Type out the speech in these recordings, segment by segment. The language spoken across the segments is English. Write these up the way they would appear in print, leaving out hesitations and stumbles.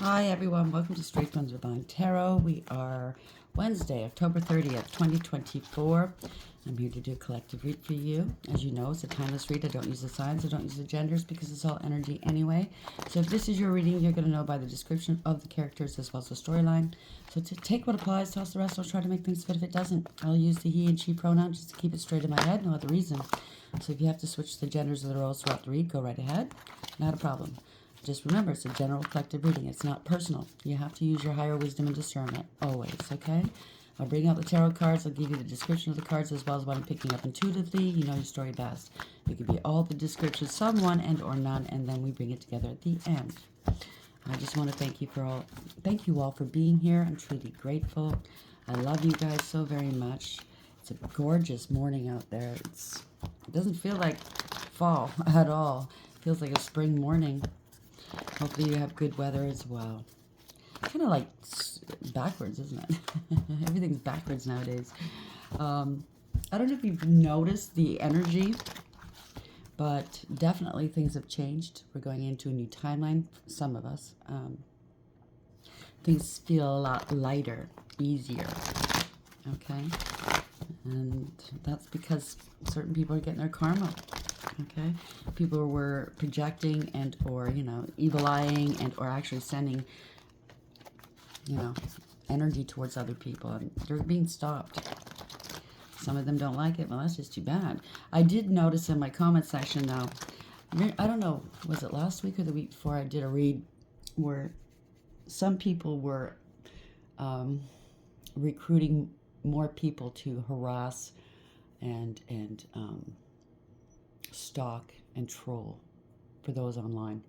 Hi everyone, welcome to Straight From Divine Tarot. We are Wednesday, October 30th, 2024. I'm here to do a collective read for you. As you know, it's a timeless read. I don't use the signs, I don't use the genders because it's all energy anyway. So if this is your reading, you're going to know by the description of the characters as well as the storyline. So to take what applies, toss the rest. I'll try to make things fit. If it doesn't, I'll use the he and she pronoun just to keep it straight in my head, no other reason. So if you have to switch the genders of the roles throughout the read, go right ahead. Not a problem. Just remember, it's a general collective reading. It's not personal. You have to use your higher wisdom and discernment, always, okay? I'll bring out the tarot cards. I'll give you the description of the cards as well as what I'm picking up intuitively. You know your story best. It could be all the descriptions, some one and or none, and then we bring it together at the end. I just want to thank you all for being here. I'm truly grateful. I love you guys so very much. It's a gorgeous morning out there. It doesn't feel like fall at all. It feels like a spring morning. Hopefully you have good weather as well. Kind of like backwards, isn't it? Everything's backwards nowadays. I don't know if you've noticed the energy, but definitely things have changed. We're going into a new timeline, some of us. Things feel a lot lighter, easier, okay? And that's because certain people are getting their karma. Okay, people were projecting and or evil eyeing and or actually sending energy towards other people, and they're being stopped. Some of them don't like it. Well, that's just too bad. I did notice in my comment section though, I don't know, was it last week or the week before, I did a read where some people were recruiting more people to harass and stalk and troll for those online,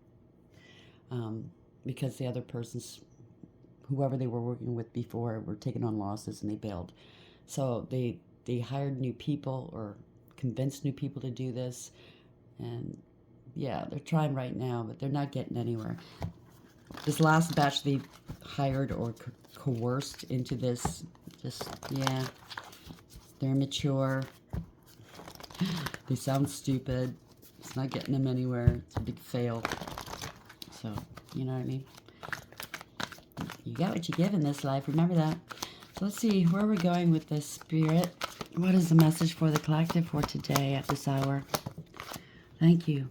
because the other persons, whoever they were working with before, were taking on losses and they bailed. So they hired new people or convinced new people to do this, and yeah, they're trying right now, but they're not getting anywhere. This last batch they hired or coerced into this, they're immature. They sound stupid. It's not getting them anywhere. It's a big fail. So, you know what I mean? You get what you give in this life. Remember that. So let's see where we're going with this, Spirit. What is the message for the collective for today at this hour? Thank you.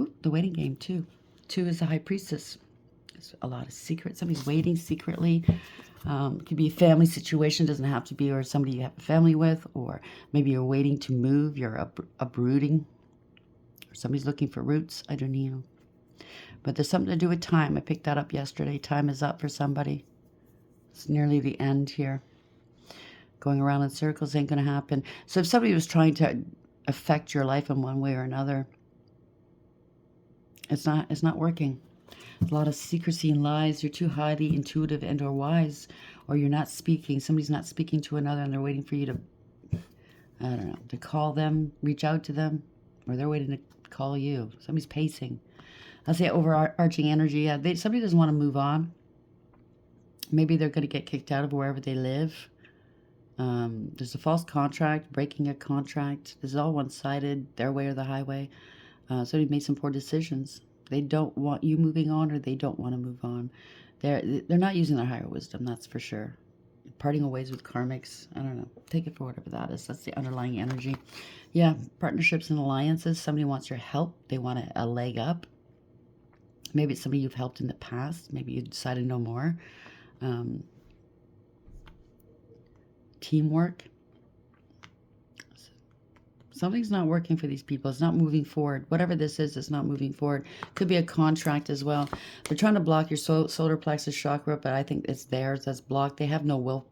Ooh, the waiting game, too. 2 is the High Priestess. It's a lot of secrets. Somebody's waiting secretly. It could be a family situation. It doesn't have to be or somebody you have a family with, or maybe you're waiting to move. You're uprooting, or somebody's looking for roots. I don't know. But there's something to do with time. I picked that up yesterday. Time is up for somebody. It's nearly the end here. Going around in circles ain't going to happen. So if somebody was trying to affect your life in one way or another, it's not working. A lot of secrecy and lies. You're too highly intuitive and or wise, or you're not speaking. Somebody's not speaking to another, and they're waiting for you to, I don't know, to call them, reach out to them, or they're waiting to call you. Somebody's pacing. That's the overarching energy. Yeah, somebody doesn't want to move on. Maybe they're going to get kicked out of wherever they live. There's a false contract, breaking a contract. This is all one-sided, their way or the highway. Somebody made some poor decisions. They don't want you moving on, or they don't want to move on. They're not using their higher wisdom, that's for sure. Parting ways with karmics, I don't know. Take it for whatever that is. That's the underlying energy. Yeah, partnerships and alliances. Somebody wants your help. They want a leg up. Maybe it's somebody you've helped in the past. Maybe you decided no more. Teamwork. Something's not working for these people. It's not moving forward. Whatever this is, it's not moving forward. Could be a contract as well. They're trying to block your solar plexus chakra, but I think it's theirs that's blocked. They have no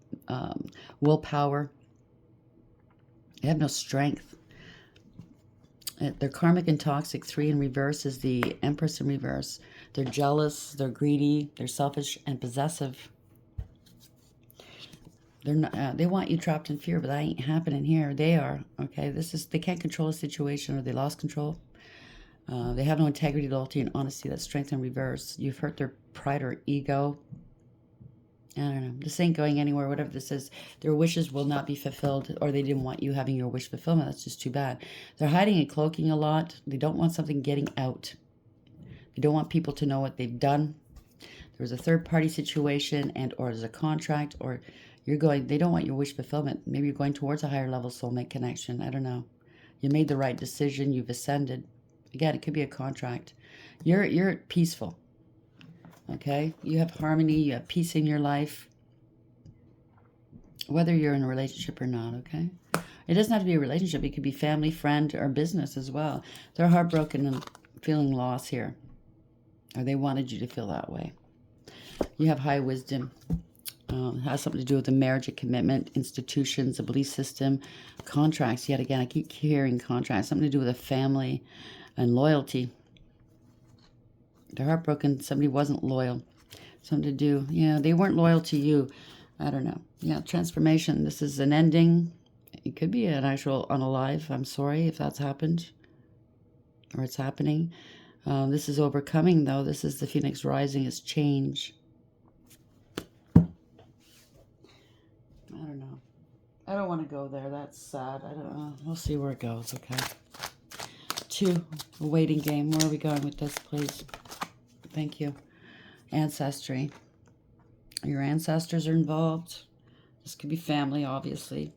willpower. They have no strength. They're karmic and toxic. 3 in reverse is the Empress in reverse. They're jealous. They're greedy. They're selfish and possessive. They're not, they want you trapped in fear, but that ain't happening here. They are, okay? They can't control a situation, or they lost control. They have no integrity, loyalty, and honesty. That's strength in reverse. You've hurt their pride or ego. I don't know. This ain't going anywhere, whatever this is. Their wishes will not be fulfilled, or they didn't want you having your wish fulfillment. That's just too bad. They're hiding and cloaking a lot. They don't want something getting out. They don't want people to know what they've done. there was a third-party situation, and or there's a contract, or you're going, they don't want your wish fulfillment. Maybe you're going towards a higher level soulmate connection. I don't know. You made the right decision. You've ascended. Again, it could be a contract. You're peaceful. Okay? You have harmony. You have peace in your life. Whether you're in a relationship or not, okay? It doesn't have to be a relationship. It could be family, friend, or business as well. They're heartbroken and feeling loss here. Or they wanted you to feel that way. You have high wisdom. It has something to do with a marriage, a commitment, institutions, a belief system, contracts. Yet again, I keep hearing contracts. Something to do with a family and loyalty. They're heartbroken. Somebody wasn't loyal. Something to do, yeah, they weren't loyal to you. I don't know. Yeah, transformation. This is an ending. It could be an actual unalive. I'm sorry if that's happened or it's happening. This is overcoming, though. This is the Phoenix rising. It's change. I don't know. I don't want to go there. That's sad. I don't know. We'll see where it goes, okay? 2, a waiting game. Where are we going with this, please? Thank you. Ancestry. Your ancestors are involved. This could be family, obviously.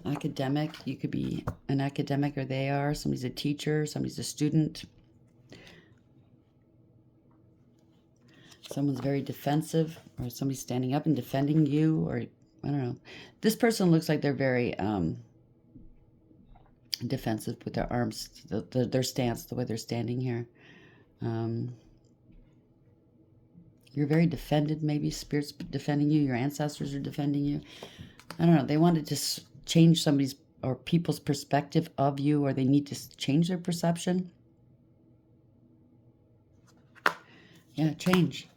Academic. You could be an academic, or they are. Somebody's a teacher. Somebody's a student. Someone's very defensive, or somebody's standing up and defending you, or I don't know. This person looks like they're very defensive with their arms, their stance, the way they're standing here. You're very defended, maybe spirits defending you, your ancestors are defending you. I don't know, they wanted to change somebody's or people's perspective of you, or they need to change their perception. Yeah, change.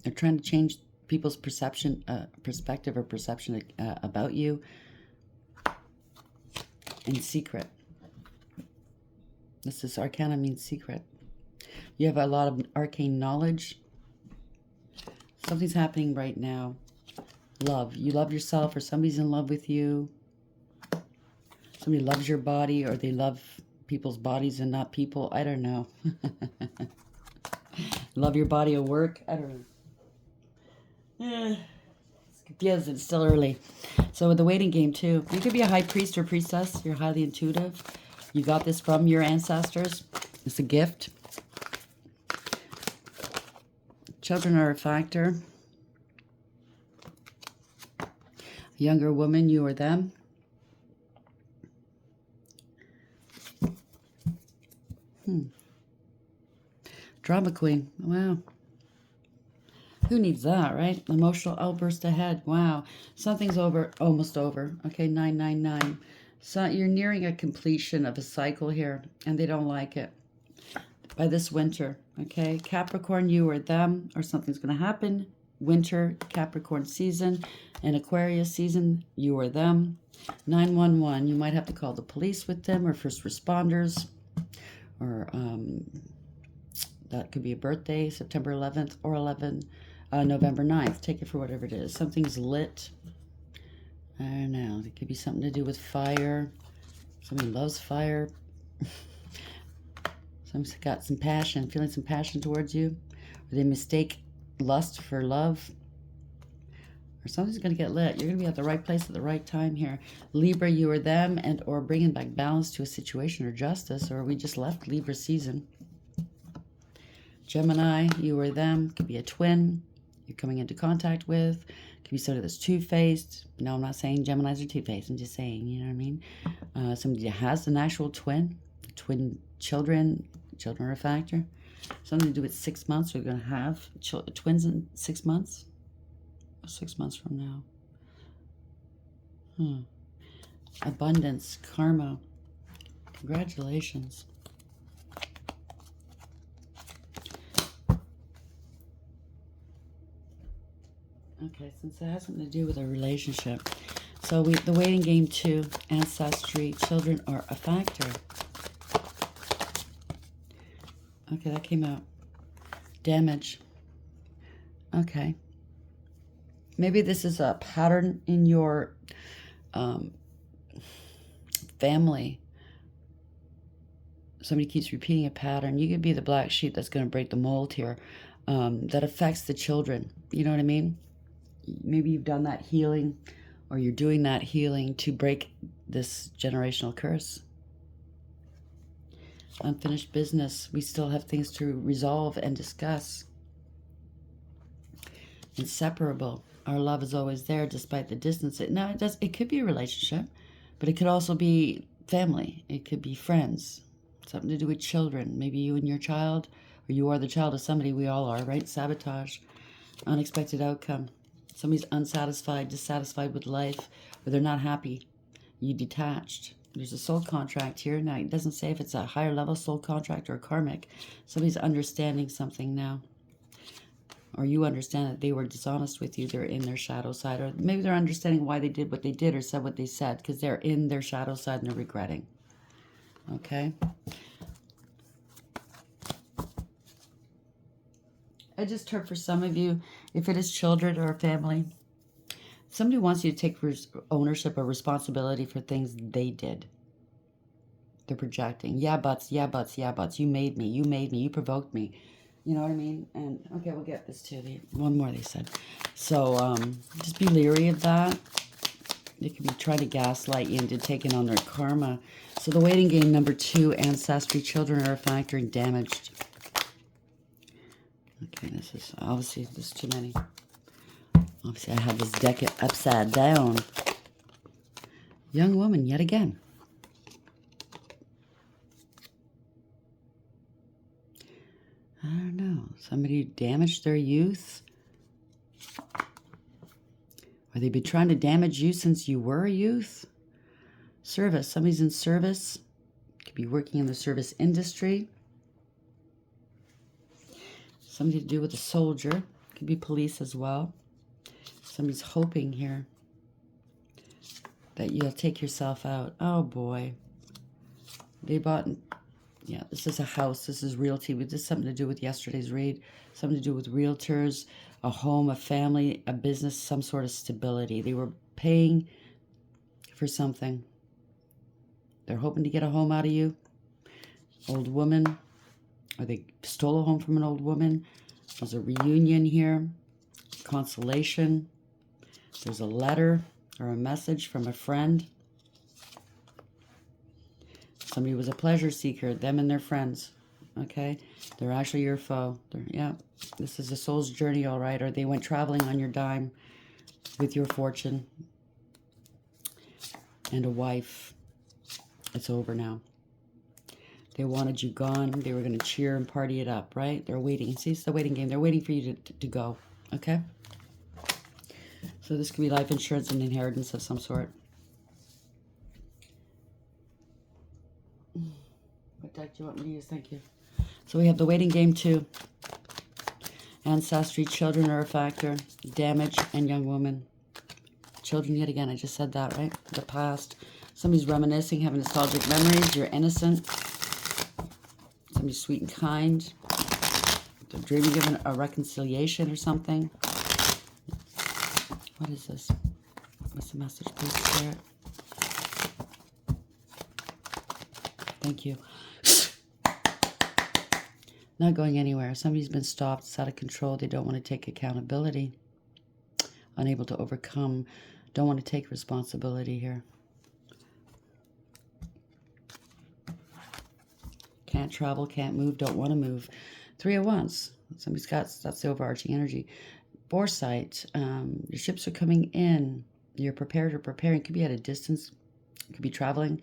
They're trying to change people's perception, perspective or perception about you in secret. This is arcana, means secret. You have a lot of arcane knowledge. Something's happening right now. Love. You love yourself, or somebody's in love with you. Somebody loves your body, or they love people's bodies and not people. I don't know. Love your body at work. I don't know. It's confusing. It's still early. So with the waiting game too, you could be a high priest or priestess. You're highly intuitive. You got this from your ancestors. It's a gift. Children are a factor. A younger woman, you or them. Drama queen. Wow. Who needs that, right? Emotional outburst ahead. Wow. Something's over, almost over. Okay, 999. So you're nearing a completion of a cycle here, and they don't like it. By this winter, okay? Capricorn, you or them, or something's going to happen. Winter, Capricorn season, and Aquarius season, you or them. 911, you might have to call the police with them, or first responders, or that could be a birthday, September 11th or November 9th. Take it for whatever it is. Something's lit. I don't know. It could be something to do with fire. Somebody loves fire. Someone's got some passion, feeling some passion towards you. Or they mistake lust for love. Or something's going to get lit. You're going to be at the right place at the right time here. Libra, you or them, and or bringing back balance to a situation or justice. Or we just left Libra season. Gemini, you or them, could be a twin you're coming into contact with. Could be somebody that's two-faced. No, I'm not saying Geminis are two-faced. I'm just saying, you know what I mean? Somebody that has an actual twin children. Children are a factor. Something to do with 6 months. We're going to have twins in 6 months. 6 months from now. Abundance, karma. Congratulations. Okay, since it has something to do with a relationship. So the waiting game too, ancestry, children are a factor. Okay, that came out. Damage. Okay. Maybe this is a pattern in your family. somebody keeps repeating a pattern. You could be the black sheep that's going to break the mold here. That affects the children. You know what I mean? Maybe you've done that healing, or you're doing that healing to break this generational curse. Unfinished business. We still have things to resolve and discuss. Inseparable. Our love is always there despite the distance. Now, it could be a relationship, but it could also be family. It could be friends. Something to do with children. Maybe you and your child, or you are the child of somebody. We all are, right? Sabotage. Unexpected outcome. Somebody's unsatisfied, dissatisfied with life, or they're not happy. You detached. There's a soul contract here. Now, it doesn't say if it's a higher level soul contract or a karmic. Somebody's understanding something now. Or you understand that they were dishonest with you. They're in their shadow side. Or maybe they're understanding why they did what they did or said what they said, because they're in their shadow side and they're regretting. Okay? I just heard for some of you, if it is children or a family, somebody wants you to take ownership or responsibility for things they did. They're projecting. Yeah, buts, yeah, buts, yeah, buts. You made me, you provoked me. You know what I mean? And, okay, we'll get this too. One more, they said. So, just be leery of that. They could be trying to gaslight you into taking on their karma. So the waiting game number 2, Ancestry, children are a factor and damaged. Okay, this is, obviously, there's too many. Obviously, I have this deck upside down. Young woman, yet again. I don't know. Somebody damaged their youth? Or they've been trying to damage you since you were a youth? Service. Somebody's in service. Could be working in the service industry. Something to do with a soldier. Could be police as well. Somebody's hoping here that you'll take yourself out. Oh, boy. They bought... Yeah, this is a house. This is realty. This is something to do with yesterday's read. Something to do with realtors, a home, a family, a business, some sort of stability. They were paying for something. They're hoping to get a home out of you. Old woman. Or they stole a home from an old woman. There's a reunion here. Consolation. There's a letter or a message from a friend. Somebody was a pleasure seeker, them and their friends, okay? They're actually your foe. Yeah, this is a soul's journey, all right? Or they went traveling on your dime with your fortune. And a wife. It's over now. They wanted you gone. They were going to cheer and party it up, right? They're waiting. See, it's the waiting game. They're waiting for you to go, okay? So this could be life insurance and inheritance of some sort. What deck do you want me to use? Thank you. So we have the waiting game 2. Ancestry, children are a factor. Damage, and young woman. Children, yet again, I just said that, right? The past. Somebody's reminiscing, having nostalgic memories. You're innocent. Somebody's sweet and kind. They're dreaming of a reconciliation or something. What is this? What's the message, please, Spirit? Thank you. Not going anywhere. Somebody's been stopped. It's out of control. They don't want to take accountability. Unable to overcome. Don't want to take responsibility here. Can't travel, can't move, don't want to move. 3 of Wands. Somebody's got, that's the overarching energy. Foresight. Your ships are coming in. You're prepared or preparing. Could be at a distance. Could be traveling.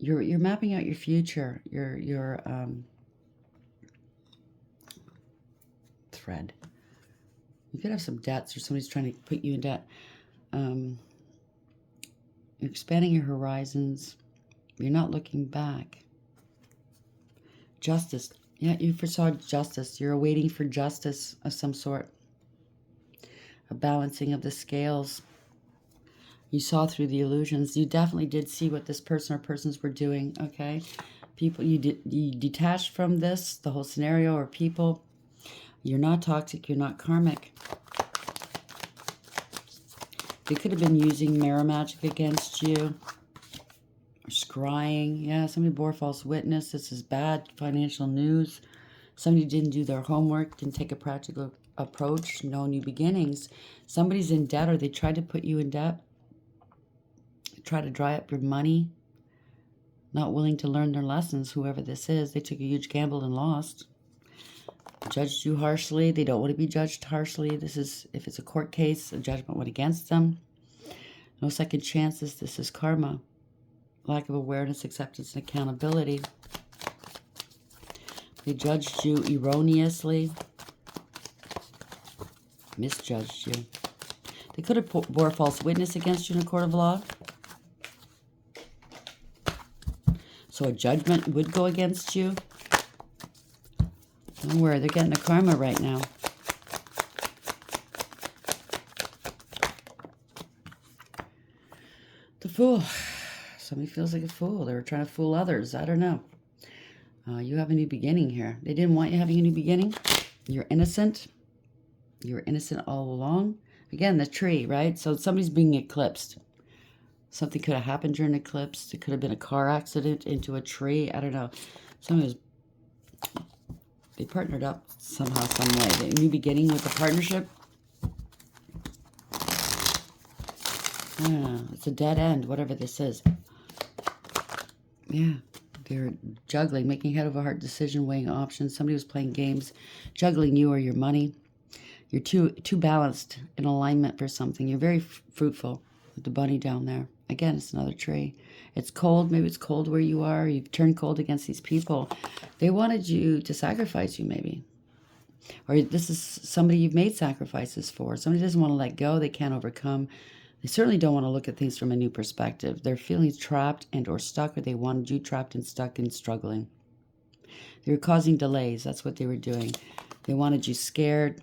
You're mapping out your future. Your thread. You could have some debts or somebody's trying to put you in debt. You're expanding your horizons. You're not looking back. Justice. Yeah, you foresaw justice. You're waiting for justice of some sort. A balancing of the scales. You saw through the illusions. You definitely did see what this person or persons were doing, okay? People, you detached from this, the whole scenario or people. You're not toxic. You're not karmic. They could have been using mirror magic against you. Scrying. Yeah, somebody bore false witness. This is bad financial news. Somebody didn't do their homework, didn't take a practical approach, no new beginnings. Somebody's in debt, or they tried to put you in debt. Try to dry up your money. Not willing to learn their lessons, whoever this is. They took a huge gamble and lost. Judged you harshly. They don't want to be judged harshly. This is, if it's a court case, a judgment went against them. No second chances. This is karma. Lack of awareness, acceptance, and accountability. They judged you erroneously. Misjudged you. They could have bore false witness against you in a court of law. So a judgment would go against you. Don't worry, they're getting a karma right now. The Fool. Somebody feels like a fool. They were trying to fool others. I don't know. You have a new beginning here. They didn't want you having a new beginning. You're innocent. You were innocent all along. Again, the tree, right? So somebody's being eclipsed. Something could have happened during an eclipse. It could have been a car accident into a tree. I don't know. Somebody was... They partnered up somehow, some way. A new beginning with a partnership. Yeah, it's a dead end, whatever this is. Yeah, they're juggling, making head over heart decision, weighing options. Somebody was playing games, juggling you or your money. You're too balanced in alignment for something. You're very fruitful with the bunny down there. Again, it's another tree. It's cold. Maybe it's cold where you are. You've turned cold against these people. They wanted you to sacrifice you, maybe. Or this is somebody you've made sacrifices for. Somebody doesn't want to let go. They can't overcome. They certainly don't want to look at things from a new perspective. They're feeling trapped and or stuck, or they wanted you trapped and stuck and struggling. They were causing delays. That's what they were doing. They wanted you scared,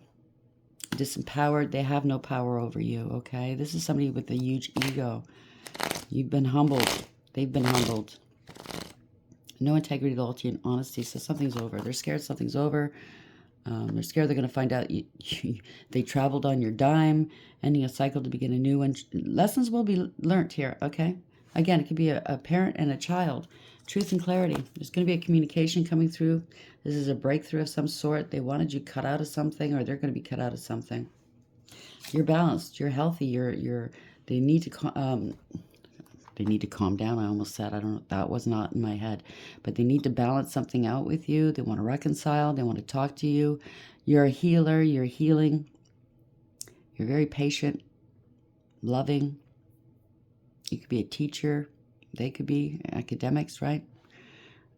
disempowered. They have no power over you, okay? This is somebody with a huge ego. You've been humbled. They've been humbled. No integrity, loyalty, and honesty. So something's over. They're scared something's over. They're scared they're going to find out they traveled on your dime, ending a cycle to begin a new one. Lessons will be learned here, okay? Again, it could be a parent and a child. Truth and clarity. There's going to be a communication coming through. This is a breakthrough of some sort. They wanted you cut out of something, or they're going to be cut out of something. You're balanced. You're healthy. They need to calm down. I almost said, I don't know, that was not in my head. But they need to balance something out with you. They want to reconcile. They want to talk to you. You're a healer. You're healing. You're very patient, loving. You could be a teacher. They could be academics, right?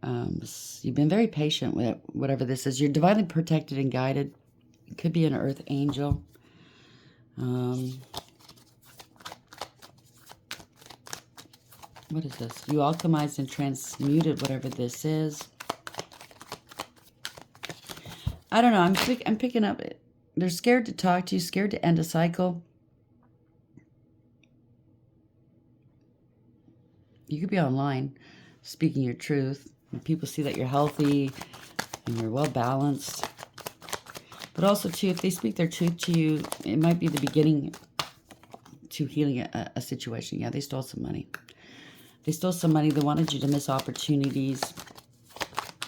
You've been very patient with it, whatever this is. You're divinely protected and guided. It could be an earth angel. What is this? You alchemized and transmuted whatever this is. I don't know. I'm picking up. They're scared to talk to you, scared to end a cycle. You could be online speaking your truth. And people see that you're healthy and you're well balanced. But also, too, if they speak their truth to you, it might be the beginning to healing a situation. Yeah, they stole some money. They stole some money. They wanted you to miss opportunities.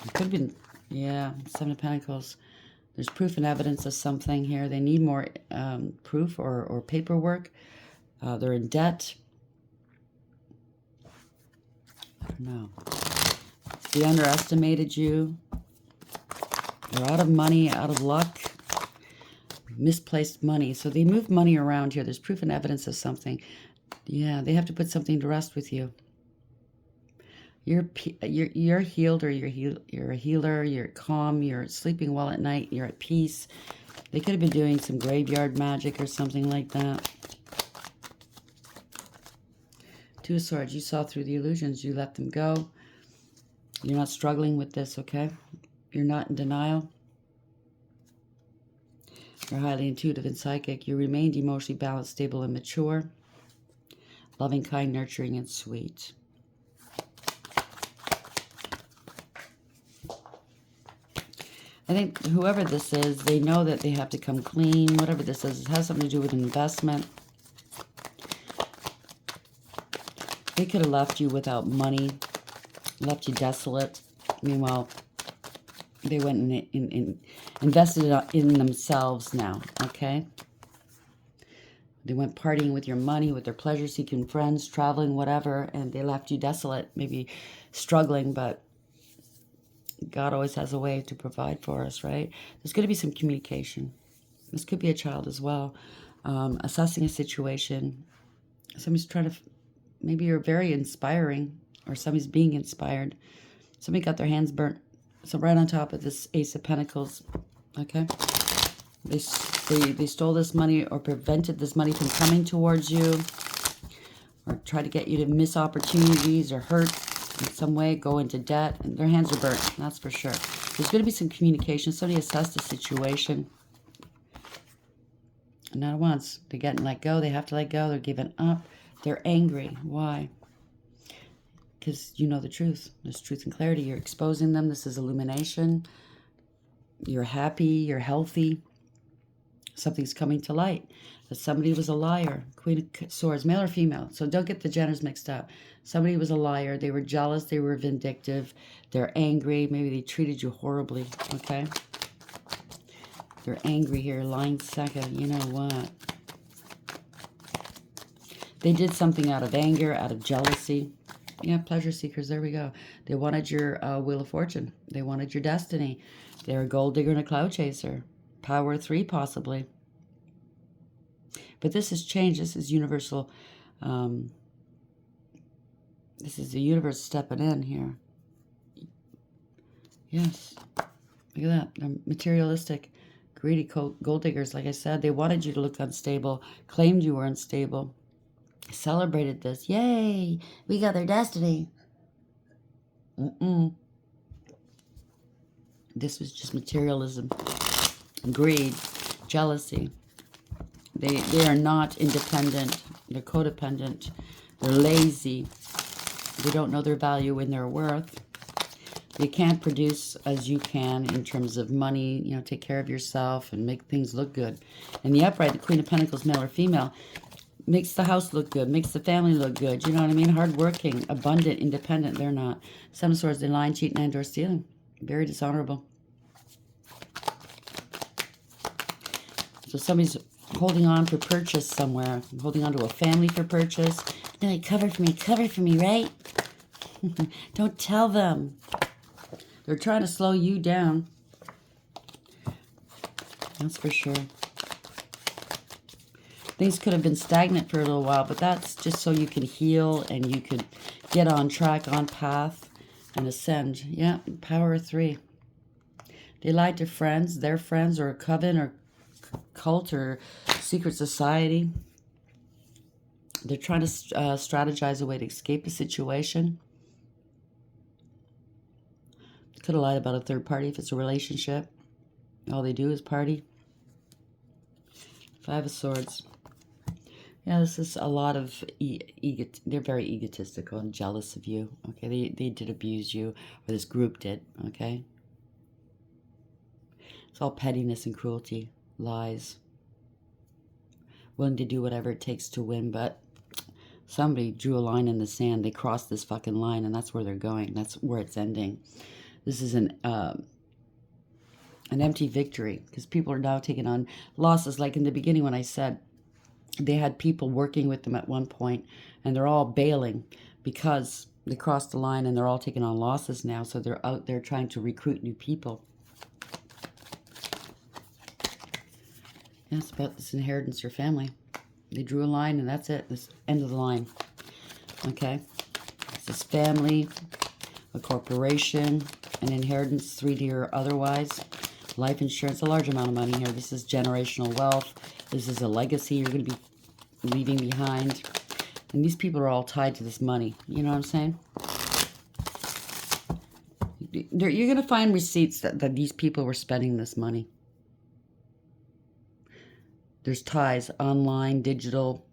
It could have been, yeah, Seven of Pentacles. There's proof and evidence of something here. They need more proof or paperwork. They're in debt. I don't know. They underestimated you. They're out of money, out of luck. Misplaced money. So they moved money around here. There's proof and evidence of something. Yeah, they have to put something to rest with you. You're healed, or you're a healer. You're calm. You're sleeping well at night. You're at peace. They could have been doing some graveyard magic or something like that. Two of Swords. You saw through the illusions. You let them go. You're not struggling with this, okay? You're not in denial. You're highly intuitive and psychic. You remained emotionally balanced, stable, and mature. Loving, kind, nurturing, and sweet. I think whoever this is, they know that they have to come clean. Whatever this is, it has something to do with an investment. They could have left you without money, left you desolate. Meanwhile, they went and invested it in themselves now, okay? They went partying with your money, with their pleasure-seeking friends, traveling, whatever, and they left you desolate, maybe struggling, but God always has a way to provide for us, right? There's going to be some communication. This could be a child as well, assessing a situation. Somebody's trying to, maybe you're very inspiring, or somebody's being inspired. Somebody got their hands burnt. So right on top of this Ace of Pentacles, okay? They stole this money or prevented this money from coming towards you, or tried to get you to miss opportunities or hurt in some way, go into debt, and their hands are burnt, that's for sure. There's going to be some communication. Somebody assessed the situation. And not once. They're getting let go. They have to let go. They're giving up. They're angry. Why? Because you know the truth. There's truth and clarity. You're exposing them. This is illumination. You're happy. You're healthy. Something's coming to light. That somebody was a liar. Queen of Swords, male or female. So don't get the genders mixed up. Somebody was a liar. They were jealous. They were vindictive. They're angry. Maybe they treated you horribly. Okay? They're angry here. Lying second. You know what? They did something out of anger, out of jealousy. Yeah, pleasure seekers. There we go. They wanted your Wheel of Fortune. They wanted your destiny. They're a gold digger and a cloud chaser. Power 3 possibly. But this has changed. This is universal. This is the universe stepping in here. Yes. Look at that. They're materialistic, greedy gold diggers. Like I said, they wanted you to look unstable, claimed you were unstable, celebrated this. Yay! We got their destiny. This was just materialism, greed, jealousy. They are not independent. They're codependent. They're lazy. They don't know their value and their worth. They can't produce as you can in terms of money, you know, take care of yourself and make things look good. And the upright, the Queen of Pentacles, male or female, makes the house look good, makes the family look good. You know what I mean? Hardworking, abundant, independent. They're not. Seven of Swords, they're lying, cheating, and/or stealing. Very dishonorable. So somebody's holding on for purchase somewhere, holding on to a family for purchase. They're like, cover for me, right? Don't tell them. They're trying to slow you down. That's for sure. Things could have been stagnant for a little while, but that's just so you can heal and you could get on track, on path, and ascend. Yeah, power 3. They lied to friends, their friends, or a coven, or cult, or secret society. They're trying to strategize a way to escape a situation. Could have lied about a third party if it's a relationship. All they do is party. Five of Swords. Yeah, this is a lot of they're very egotistical and jealous of you. Okay, they did abuse you, or this group did. Okay, it's all pettiness and cruelty, lies. Willing to do whatever it takes to win, but somebody drew a line in the sand. They crossed this fucking line, and that's where they're going. That's where it's ending. This is an empty victory, because people are now taking on losses. Like in the beginning when I said they had people working with them at one point, and they're all bailing because they crossed the line, and they're all taking on losses now. So they're out there trying to recruit new people. Yeah, it's about this inheritance or family. They drew a line, and that's it. This end of the line. Okay, it's this family, a corporation, an inheritance, 3D or otherwise. Life insurance, a large amount of money here. This is generational wealth. This is a legacy you're going to be leaving behind. And these people are all tied to this money. You know what I'm saying? You're going to find receipts that these people were spending this money. There's ties, online, digital,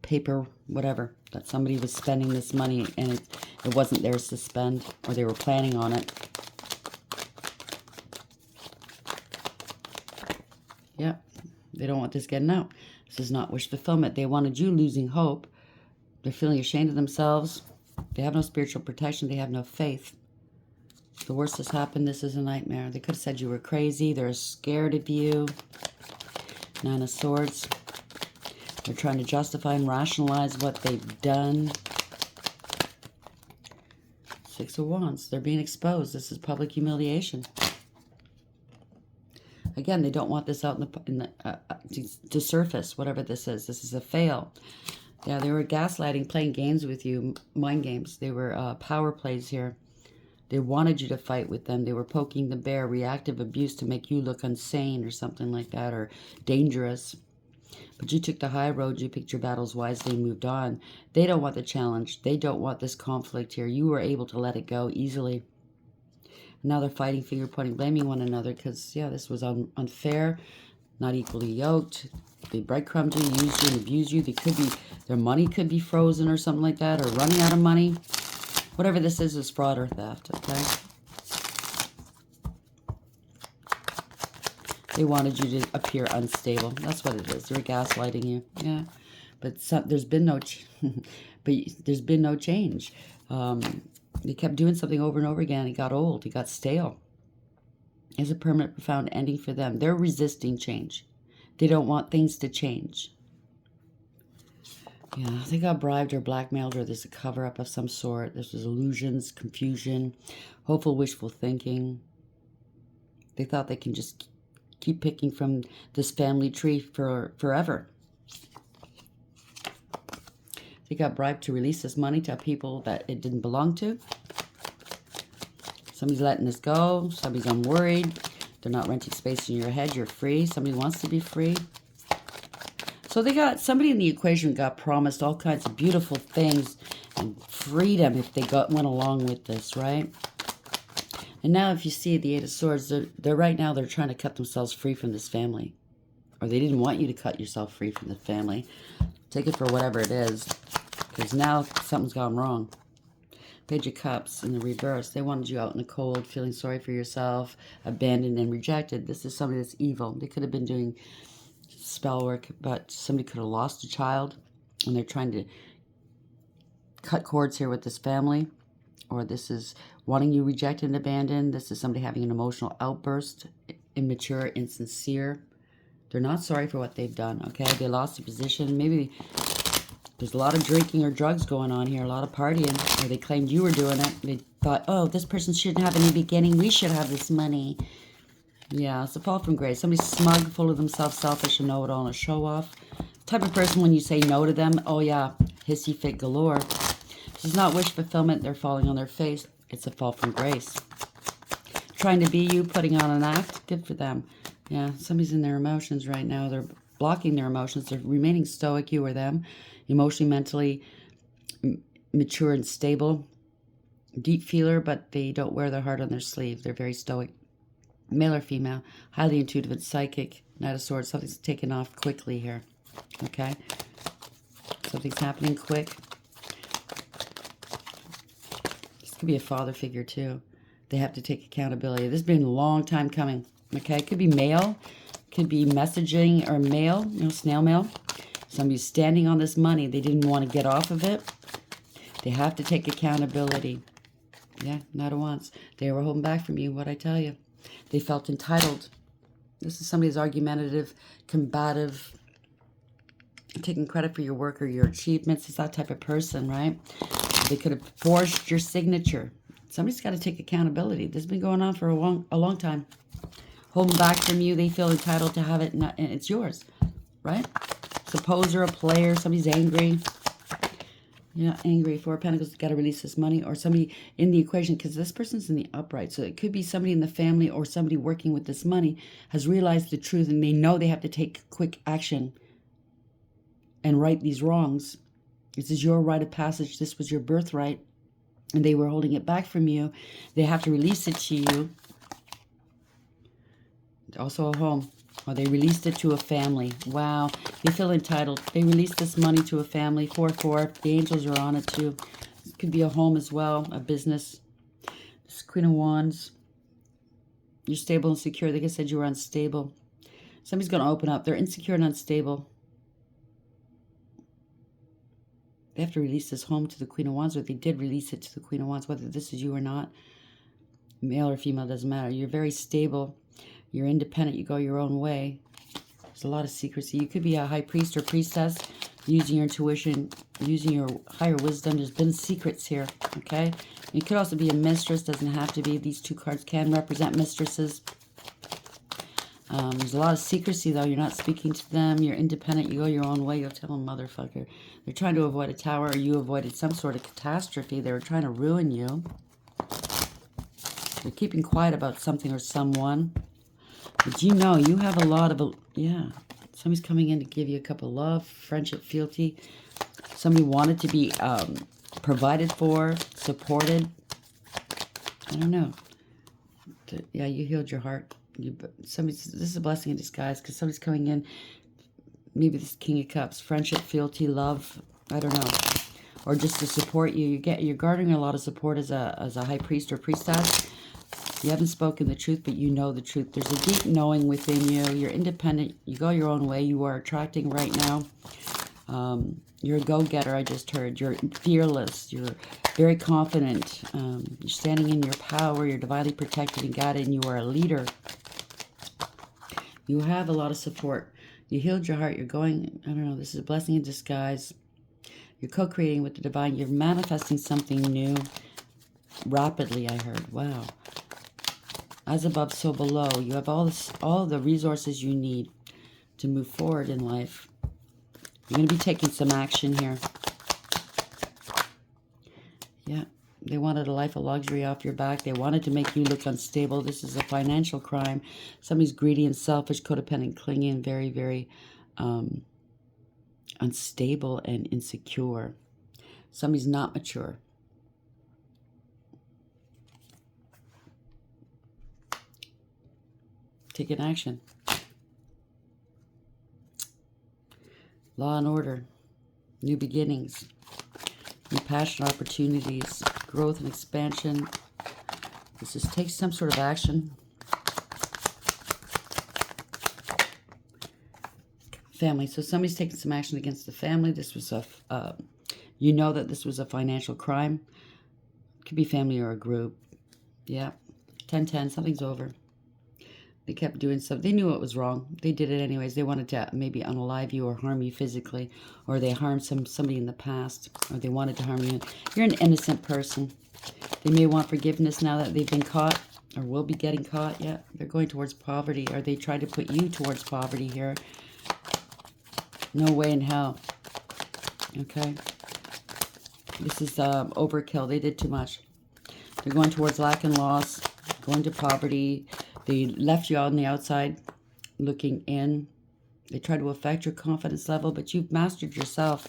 paper, whatever, that somebody was spending this money and it wasn't theirs to spend, or they were planning on it. Yeah, they don't want this getting out. This is not wish fulfillment. They wanted you losing hope. They're feeling ashamed of themselves. They have no spiritual protection. They have no faith. The worst has happened. This is a nightmare. They could have said you were crazy. They're scared of you. Nine of Swords. They're trying to justify and rationalize what they've done. Six of Wands. They're being exposed. This is public humiliation. Again, they don't want this out to surface, whatever this is. This is a fail. Yeah, they were gaslighting, playing games with you, mind games. They were power plays here. They wanted you to fight with them. They were poking the bear, reactive abuse to make you look insane or something like that, or dangerous. But you took the high road. You picked your battles wisely and moved on. They don't want the challenge. They don't want this conflict here. You were able to let it go easily. Now they're fighting, finger pointing, blaming one another because, yeah, this was unfair, not equally yoked. They breadcrumbed you, used you, and abused you. They could be, their money could be frozen or something like that, or running out of money. Whatever this is fraud or theft, okay? They wanted you to appear unstable. That's what it is. They're gaslighting you, yeah. But there's been no, there's been no change. They kept doing something over and over again. It got old. It got stale. It's a permanent, profound ending for them. They're resisting change. They don't want things to change. Yeah, they got bribed or blackmailed, or there's a cover-up of some sort. This was illusions, confusion, hopeful, wishful thinking. They thought they can just keep picking from this family tree forever. They got bribed to release this money to people that it didn't belong to. Somebody's letting this go. Somebody's unworried. They're not renting space in your head. You're free. Somebody wants to be free. So they got, somebody in the equation got promised all kinds of beautiful things and freedom if they went along with this, right? And now if you see the Eight of Swords, they're right now, they're trying to cut themselves free from this family. Or they didn't want you to cut yourself free from the family. Take it for whatever it is. Because now something's gone wrong. Page of Cups in the reverse. They wanted you out in the cold, feeling sorry for yourself, abandoned and rejected. This is somebody that's evil. They could have been doing spell work, but somebody could have lost a child, and they're trying to cut cords here with this family. Or this is wanting you rejected and abandoned. This is somebody having an emotional outburst, immature, insincere. They're not sorry for what they've done, okay? They lost a position. Maybe there's a lot of drinking or drugs going on here, a lot of partying, or they claimed you were doing it. They thought, oh, this person shouldn't have any beginning. We should have this money. Yeah, it's a fall from grace. Somebody's smug, full of themselves, selfish, and know-it-all, and a show-off. Type of person, when you say no to them, oh yeah, hissy fit galore. This is not wish fulfillment. They're falling on their face. It's a fall from grace. Trying to be you, putting on an act, good for them. Yeah, somebody's in their emotions right now. They're blocking their emotions. They're remaining stoic, you or them. Emotionally, mentally mature and stable. Deep feeler, but they don't wear their heart on their sleeve. They're very stoic. Male or female. Highly intuitive and psychic. Knight of Swords. Something's taken off quickly here. Okay? Something's happening quick. This could be a father figure, too. They have to take accountability. This has been a long time coming. Okay? It could be mail. Could be messaging or mail. You know, snail mail. Somebody's standing on this money. They didn't want to get off of it. They have to take accountability. Yeah, Knight of Wands. They were holding back from you, what I tell you. They felt entitled. This is somebody's argumentative, combative, taking credit for your work or your achievements. It's that type of person, right? They could have forged your signature. Somebody's got to take accountability. This has been going on for a long time. Holding back from you. They feel entitled to have it, and it's yours, right? It's a poser, a player. Somebody's angry. Yeah, angry. Four of Pentacles, got to release this money. Or somebody in the equation, because this person's in the upright. So it could be somebody in the family or somebody working with this money has realized the truth, and they know they have to take quick action and right these wrongs. This is your rite of passage. This was your birthright, and they were holding it back from you. They have to release it to you. Also a home. Or they released it to a family. Wow. They feel entitled. They released this money to a family. 4-4. The angels are on it too. It could be a home as well. A business. This is Queen of Wands. You're stable and secure. Like I said, you were unstable. Somebody's going to open up. They're insecure and unstable. They have to release this home to the Queen of Wands, or they did release it to the Queen of Wands, whether this is you or not. Male or female, doesn't matter. You're very stable. You're independent. You go your own way. There's a lot of secrecy. You could be a high priest or priestess, using your intuition, using your higher wisdom. There's been secrets here, okay? You could also be a mistress. Doesn't have to be. These two cards can represent mistresses. There's a lot of secrecy, though. You're not speaking to them. You're independent. You go your own way. You'll tell them, motherfucker. They're trying to avoid a tower, or you avoided some sort of catastrophe. They were trying to ruin you. They're keeping quiet about something or someone. But you know, you have a lot of, yeah. Somebody's coming in to give you a cup of love, friendship, fealty. Somebody wanted to be provided for, supported. I don't know. Yeah, you healed your heart. This is a blessing in disguise, because somebody's coming in. Maybe this King of Cups, friendship, fealty, love. I don't know, or just to support you. You're garnering a lot of support as a high priest or priestess. You haven't spoken the truth, but you know the truth. There's a deep knowing within you. You're independent. You go your own way. You are attracting right now. You're a go-getter, I just heard. You're fearless. You're very confident. You're standing in your power. You're divinely protected and guided, and you are a leader. You have a lot of support. You healed your heart. You're going, I don't know, this is a blessing in disguise. You're co-creating with the divine. You're manifesting something new rapidly, I heard. Wow. As above, so below. You have all the resources you need to move forward in life. You're going to be taking some action here. Yeah. They wanted a life of luxury off your back. They wanted to make you look unstable. This is a financial crime. Somebody's greedy and selfish, codependent, clinging, very, very unstable and insecure. Somebody's not mature. Taking action. Law and order. New beginnings. New passion, opportunities. Growth and expansion. This is take some sort of action. Family. So somebody's taking some action against the family. This was you know that this was a financial crime. It could be family or a group. Yeah. 10-10. Something's over. They kept doing stuff. They knew it was wrong. They did it anyways. They wanted to maybe unalive you or harm you physically, or they harmed somebody in the past, or they wanted to harm you. You're an innocent person. They may want forgiveness now that they've been caught, or will be getting caught. Yeah, they're going towards poverty, or they tried to put you towards poverty here. No way in hell. Okay. This is overkill. They did too much. They're going towards lack and loss, going to poverty. They left you on the outside looking in. They tried to affect your confidence level, but you've mastered yourself.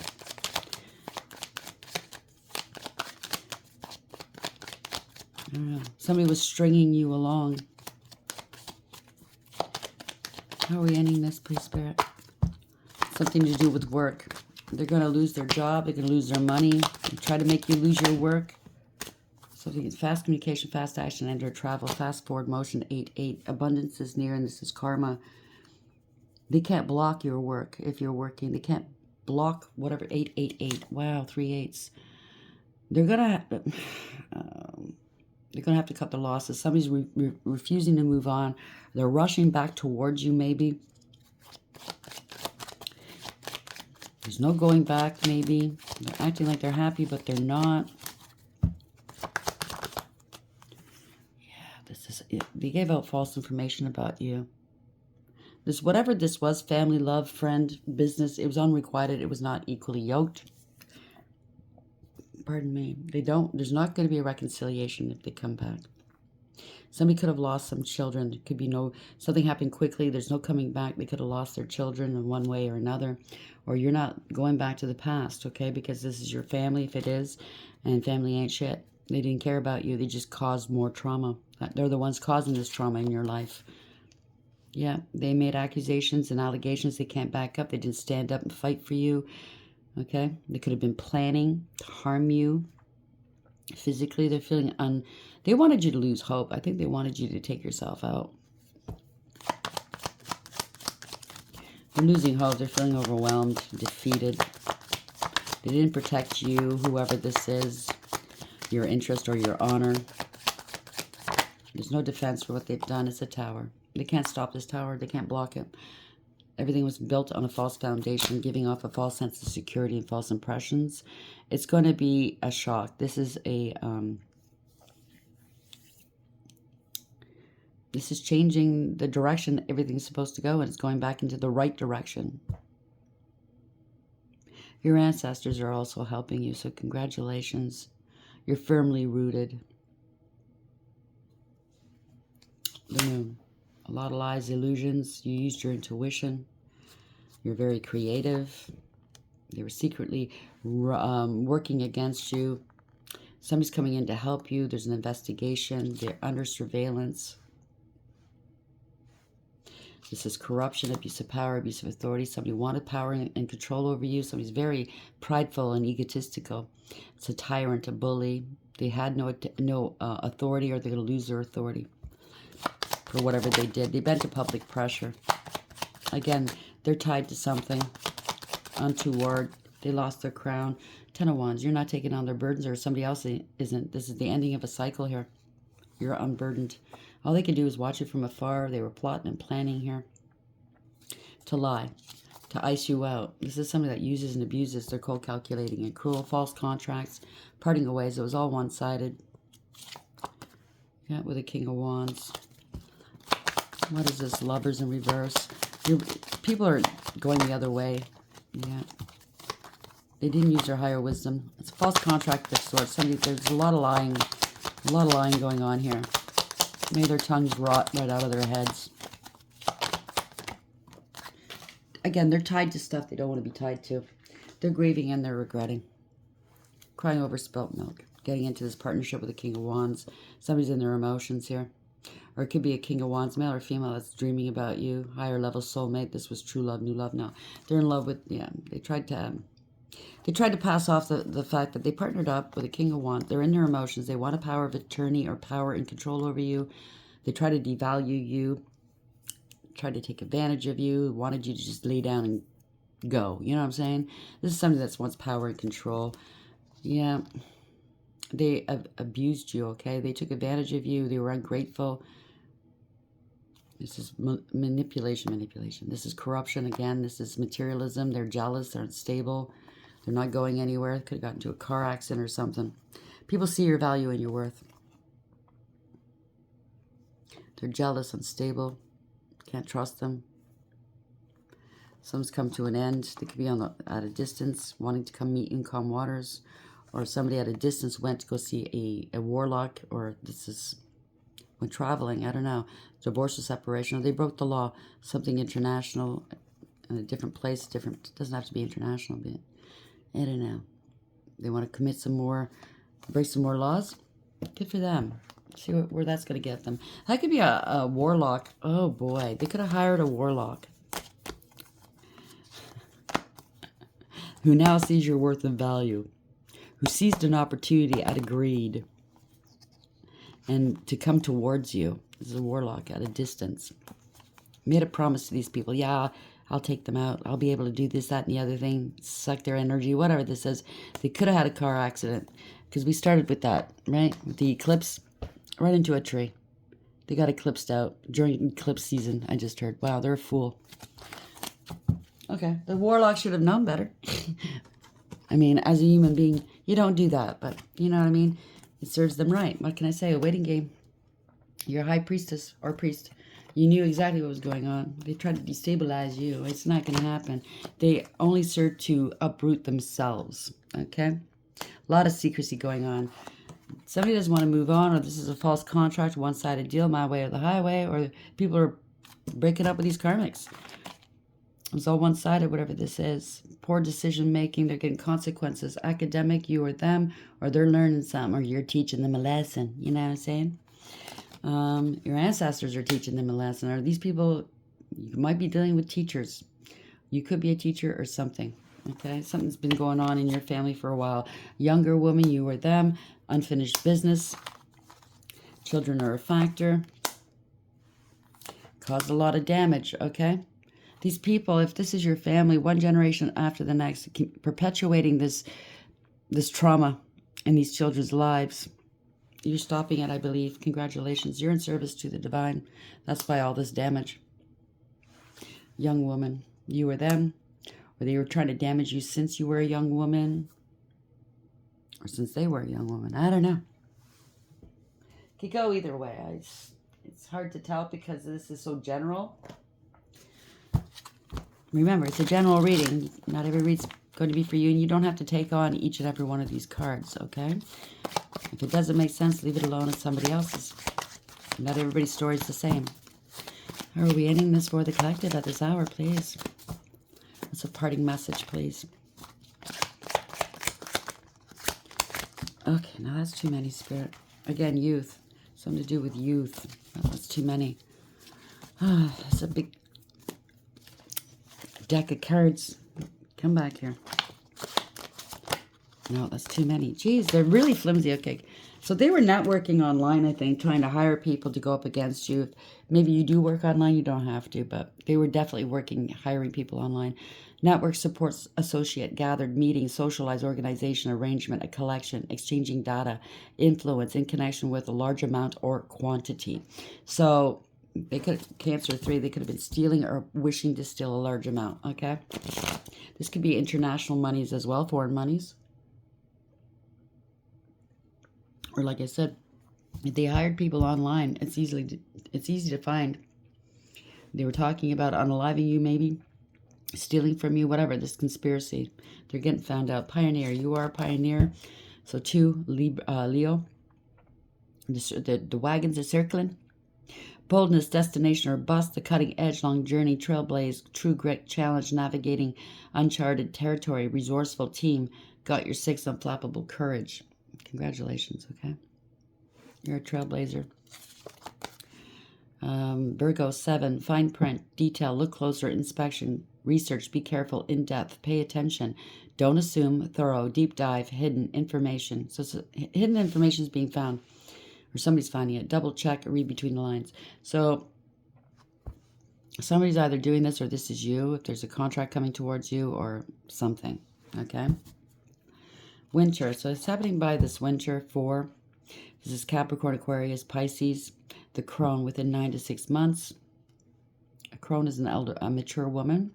I don't know. Somebody was stringing you along. How are we ending this, please, Spirit? Something to do with work. They're going to lose their job. They're going to lose their money. They try to make you lose your work. Something is fast communication, fast action, enter travel, fast forward motion, 8-8. Abundance is near, and this is karma. They can't block your work if you're working. They can't block whatever, 8-8-8. Wow, 3 8s. They're gonna have to cut the losses. Somebody's refusing to move on. They're rushing back towards you, maybe. There's no going back, maybe. They're acting like they're happy, but they're not. They gave out false information about you. This, whatever this was, family, love, friend, business, it was unrequited. It was not equally yoked. Pardon me. There's not going to be a reconciliation if they come back. Somebody could have lost some children. There could be something happened quickly. There's no coming back. They could have lost their children in one way or another. Or you're not going back to the past, okay? Because this is your family, if it is. And family ain't shit. They didn't care about you. They just caused more trauma. They're the ones causing this trauma in your life. Yeah, they made accusations and allegations they can't back up. They didn't stand up and fight for you. Okay? They could have been planning to harm you. Physically, they're feeling they wanted you to lose hope. I think they wanted you to take yourself out. They're losing hope. They're feeling overwhelmed, defeated. They didn't protect you, whoever this is, your interest or your honor. There's no defense for what they've done. It's a tower. They can't stop this tower. They can't block it. Everything was built on a false foundation, giving off a false sense of security and false impressions. It's going to be a shock. This is changing the direction everything's supposed to go, and it's going back into the right direction. Your ancestors are also helping you, so congratulations. You're firmly rooted. The moon. A lot of lies, illusions. You used your intuition. You're very creative. They were secretly working against you. Somebody's coming in to help you. There's an investigation. They're under surveillance. This is corruption, abuse of power, abuse of authority. Somebody wanted power and control over you. Somebody's very prideful and egotistical. It's a tyrant, a bully. They had no authority, or they're going to lose their authority for whatever they did. They bent to public pressure. Again, they're tied to something untoward. They lost their crown. 10 of Wands. You're not taking on their burdens, or somebody else isn't. This is the ending of a cycle here. You're unburdened. All they can do is watch it from afar. They were plotting and planning here to lie, to ice you out. This is somebody that uses and abuses. They're cold, calculating, and cruel. False contracts, parting of ways. It was all one-sided. Yeah, with a King of Wands. What is this? Lovers in reverse. People are going the other way. Yeah. They didn't use their higher wisdom. It's a false contract of sorts. There's a lot of lying going on here. May their tongues rot right out of their heads. Again, they're tied to stuff they don't want to be tied to. They're grieving and they're regretting. Crying over spilt milk. Getting into this partnership with a King of Wands. Somebody's in their emotions here. Or it could be a King of Wands, male or female, that's dreaming about you. Higher level soulmate. This was true love, new love now. They're in love with, yeah, they tried to pass off the fact that they partnered up with a King of Wands. They're in their emotions. They want a power of attorney or power and control over you. They try to devalue you, try to take advantage of you, wanted you to just lay down and go. You know what I'm saying? This is somebody that wants power and control. Yeah. They abused you, okay? They took advantage of you. They were ungrateful. This is manipulation. This is corruption again. This is materialism. They're jealous. They're unstable. They're not going anywhere. Could have gotten into a car accident or something. People see your value and your worth. They're jealous, unstable. Can't trust them. Some's come to an end. They could be at a distance, wanting to come meet you in calm waters. Or somebody at a distance went to go see a warlock. Or this is when traveling. I don't know. Divorce or separation. Or they broke the law. Something international in a different place. Different. Doesn't have to be international, but I don't know. They want to commit some more, break some more laws. Good for them. See where that's going to get them. That could be a warlock. Oh, boy. They could have hired a warlock who now sees your worth and value, who seized an opportunity out of greed and to come towards you. This is a warlock at a distance. Made a promise to these people. Yeah, I'll take them out. I'll be able to do this, that, and the other thing. Suck their energy, whatever this is. They could have had a car accident because we started with that, right? With the eclipse. Right into a tree. They got eclipsed out during eclipse season, I just heard. Wow, they're a fool. Okay, the warlock should have known better. I mean, as a human being, you don't do that, but you know what I mean? It serves them right. What can I say? A waiting game. You're a high priestess or priest. You knew exactly what was going on. They tried to destabilize you. It's not going to happen. They only serve to uproot themselves, okay? A lot of secrecy going on. Somebody doesn't want to move on, or this is a false contract, one-sided deal, my way or the highway, or people are breaking up with these karmics. It's all one-sided, whatever this is. Poor decision-making, they're getting consequences. Academic, you or them, or they're learning something, or you're teaching them a lesson. You know what I'm saying? Your ancestors are teaching them a lesson. Or these people, you might be dealing with teachers. You could be a teacher or something. Okay, something's been going on in your family for a while. Younger woman, you or them, unfinished business. Children are a factor. Caused a lot of damage, okay? These people, if this is your family, one generation after the next, keep perpetuating this trauma in these children's lives. You're stopping it, I believe. Congratulations. You're in service to the divine. That's why all this damage. Young woman, you or them, or they were trying to damage you since you were a young woman, or since they were a young woman. I don't know. Could go either way. It's hard to tell because this is so general. Remember, it's a general reading. Not every read's going to be for you, and you don't have to take on each and every one of these cards, okay? If it doesn't make sense, leave it alone. It's somebody else's. Not everybody's story is the same. How are we ending this for the collective at this hour, please? What's a parting message, please? Okay, now that's too many, Spirit. Again, youth. Something to do with youth. Oh, that's too many. That's a big deck of cards. Come back here. No, that's too many. Geez, they're really flimsy. Okay, so they were networking online, I think, trying to hire people to go up against you. Maybe you do work online, you don't have to, but they were definitely working, hiring people online. Network supports associate, gathered, meeting, socialized, organization, arrangement, a collection, exchanging data, influence in connection with a large amount or quantity. So they could, Cancer 3, they could have been stealing or wishing to steal a large amount, okay? This could be international monies as well, foreign monies. Or like I said, if they hired people online, it's easy to find. They were talking about unaliving you, maybe stealing from you, whatever. This conspiracy, they're getting found out. Pioneer, you are a pioneer. So 2, Leo. The wagons are circling. Boldness, destination or bust, the cutting edge, long journey, trailblaze, true grit, challenge, navigating uncharted territory, resourceful team. Got your 6, unflappable courage. Congratulations, okay? You're a trailblazer. Virgo 7, fine print, detail, look closer, inspection, research, be careful, in depth, pay attention, don't assume, thorough, deep dive, hidden information. So hidden information is being found, or somebody's finding it. Double check, read between the lines. So somebody's either doing this or this is you, if there's a contract coming towards you or something, okay? Winter, so it's happening by this winter 4. This is Capricorn, Aquarius, Pisces, the crone within 9 to 6 months. A crone is a mature woman.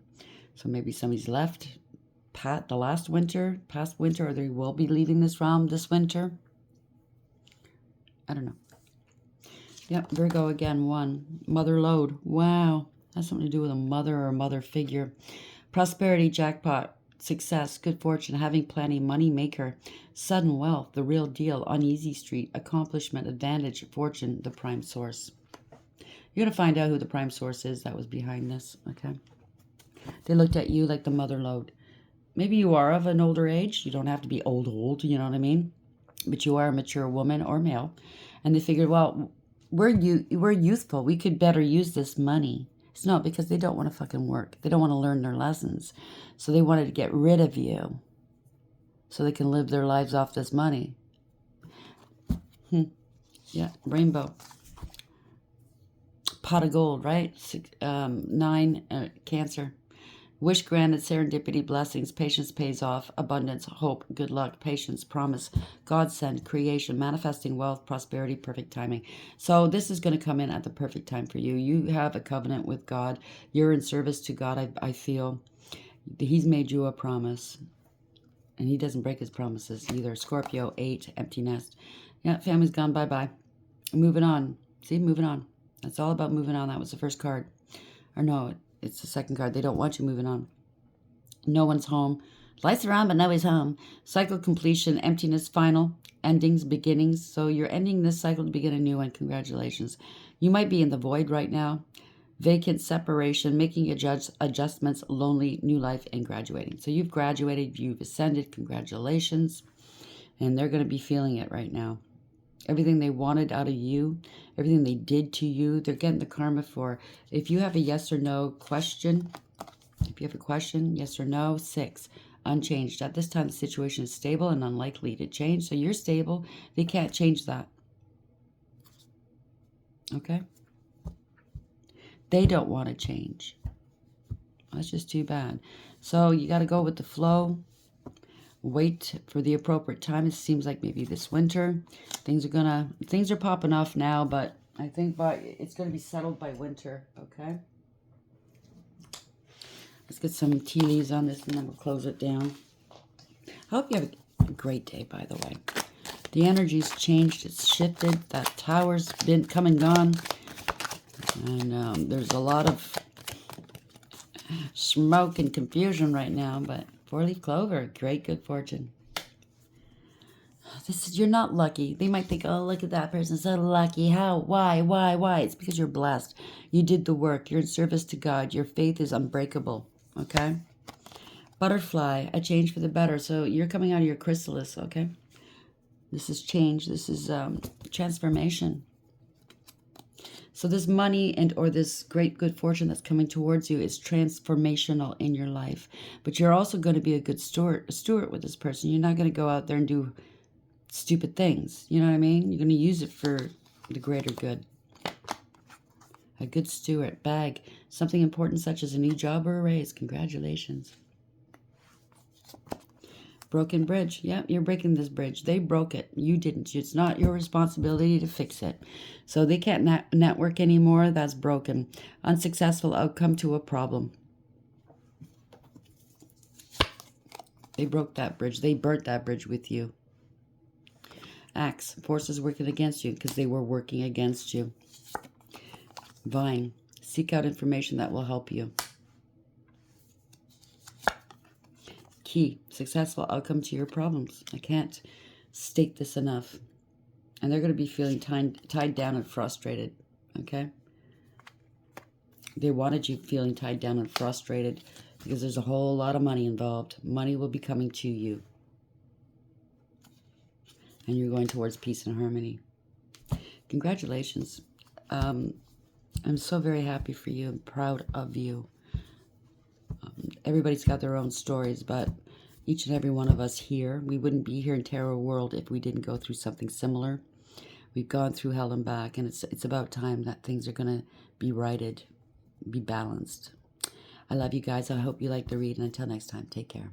So maybe somebody's left past winter, or they will be leaving this realm this winter. I don't know. Yep, Virgo again, 1. Mother load. Wow. That's something to do with a mother or a mother figure. Prosperity, jackpot. Success, good fortune, having plenty, money maker, sudden wealth, the real deal, uneasy street, accomplishment, advantage, fortune, the prime source. You're going to find out who the prime source is that was behind this, okay? They looked at you like the mother lode. Maybe you are of an older age. You don't have to be old, you know what I mean? But you are a mature woman or male. And they figured, well, we're youthful. We could better use this money. It's not because they don't want to fucking work. They don't want to learn their lessons. So they wanted to get rid of you so they can live their lives off this money. Yeah, rainbow. Pot of gold, right? 9, Cancer. Wish granted, serendipity, blessings, patience pays off, abundance, hope, good luck, patience, promise, God send, creation, manifesting wealth, prosperity, perfect timing. So this is going to come in at the perfect time for you. You have a covenant with God. You're in service to God, I feel. He's made you a promise. And he doesn't break his promises either. Scorpio, 8, empty nest. Yeah, family's gone bye-bye. Moving on. See, moving on. That's all about moving on. That was the first card. Or no, it's the second card. They don't want you moving on. No one's home. Lights are on, but nobody's home. Cycle completion, emptiness, final, endings, beginnings. So you're ending this cycle to begin a new one. Congratulations. You might be in the void right now. Vacant, separation, making adjustments, lonely, new life, and graduating. So you've graduated, you've ascended. Congratulations. And they're going to be feeling it right now. Everything they wanted out of you, everything they did to you, they're getting the karma for. If you have a yes or no question, if you have a question, yes or no, 6, unchanged. At this time, the situation is stable and unlikely to change. So you're stable. They can't change that. Okay? They don't want to change. That's just too bad. So you got to go with the flow. Wait for the appropriate time. It seems like maybe this winter. Things are popping off now, but I think it's gonna be settled by winter, okay? Let's get some tea leaves on this and then we'll close it down. I hope you have a great day, by the way. The energy's changed, it's shifted. That tower's been come and gone. And there's a lot of smoke and confusion right now, but four-leaf clover, great good fortune. You're not lucky. They might think, oh, look at that person, so lucky. How? Why? It's because you're blessed. You did the work. You're in service to God. Your faith is unbreakable, okay? Butterfly, a change for the better. So you're coming out of your chrysalis, okay? This is change. This is transformation. So this money or this great good fortune that's coming towards you is transformational in your life. But you're also going to be a good steward with this person. You're not going to go out there and do stupid things. You know what I mean? You're going to use it for the greater good. A good steward. Bag. Something important such as a new job or a raise. Congratulations. Broken bridge. Yeah, you're breaking this bridge. They broke it. You didn't. It's not your responsibility to fix it. So they can't network anymore. That's broken. Unsuccessful outcome to a problem. They broke that bridge. They burnt that bridge with you. Axe. Forces working against you because they were working against you. Vine. Seek out information that will help you. Key. Successful outcome to your problems. I can't state this enough. And they're going to be feeling tied down and frustrated. Okay? They wanted you feeling tied down and frustrated because there's a whole lot of money involved. Money will be coming to you. And you're going towards peace and harmony. Congratulations. I'm so very happy for you and proud of you. Everybody's got their own stories, but each and every one of us here, we wouldn't be here in Tarot World if we didn't go through something similar. We've gone through hell and back, and it's about time that things are going to be righted, be balanced. I love you guys. I hope you like the read, and until next time, take care.